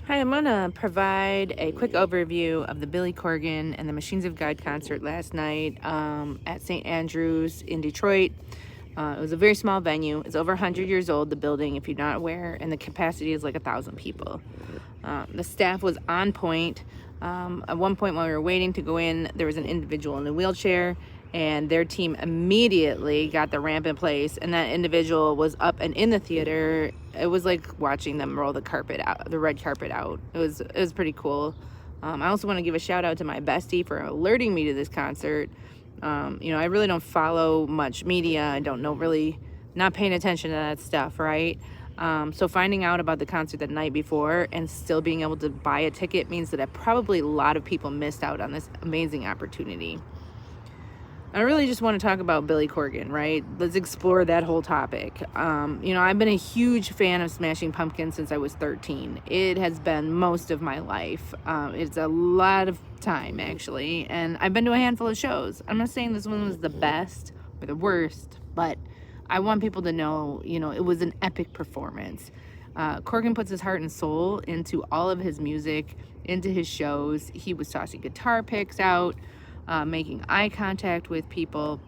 Hi, I'm going to provide a quick overview of the Billy Corgan and the Machines of God concert last night at St. Andrews in Detroit. It was a very small venue. It's over 100 years old, the building, if you're not aware, and the capacity is like 1,000 people. The staff was on point. At one point while we were waiting to go in, there was an individual in a wheelchair, and their team immediately got the ramp in place, and that individual was up and in the theater. It was like watching them roll the carpet out, the red carpet out. It was pretty cool. I also want to give a shout out to my bestie for alerting me to this concert. I really don't follow much media. I don't know, really not paying attention to that stuff, right? So finding out about the concert the night before and still being able to buy a ticket means that probably a lot of people missed out on this amazing opportunity. I really just want to talk about Billy Corgan, right? Let's explore that whole topic. I've been a huge fan of Smashing Pumpkins since I was 13. It has been most of my life. It's a lot of time, actually, and I've been to a handful of shows. I'm not saying this one was the best or the worst, but I want people to know, it was an epic performance. Corgan puts his heart and soul into all of his music, into his shows. He was tossing guitar picks out, making eye contact with people,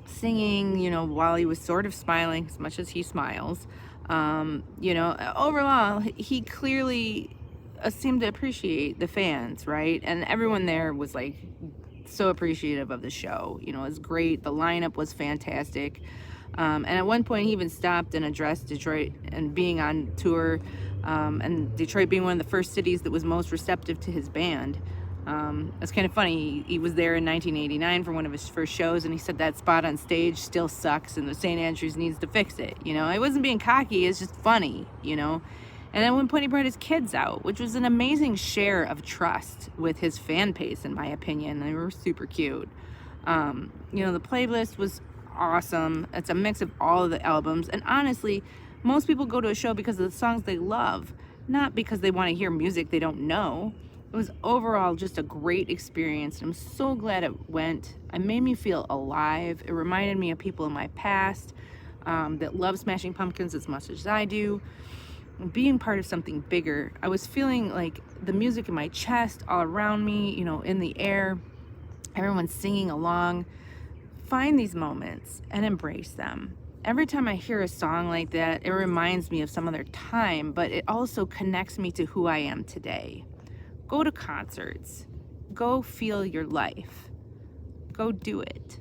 singing, while he was sort of smiling as much as he smiles. Overall, he clearly seemed to appreciate the fans, right? And everyone there was like so appreciative of the show. It was great. The lineup was fantastic. And at one point, he even stopped and addressed Detroit and being on tour, and Detroit being one of the first cities that was most receptive to his band. It's kind of funny. He was there in 1989 for one of his first shows, and he said that spot on stage still sucks, and the St. Andrews needs to fix it. It wasn't being cocky. It's just funny. And at one point, he brought his kids out, which was an amazing share of trust with his fan base, in my opinion. They were super cute. The playlist was awesome. It's a mix of all of the albums, and honestly, most people go to a show because of the songs they love, not because they want to hear music they don't know. It was overall just a great experience. I'm so glad it went. It made me feel alive. It reminded me of people in my past that love Smashing Pumpkins as much as I do. Being part of something bigger, I was feeling like the music in my chest, all around me, in the air, everyone singing along. Find these moments and embrace them. Every time I hear a song like that, it reminds me of some other time, but it also connects me to who I am today. Go to concerts. Go feel your life. Go do it.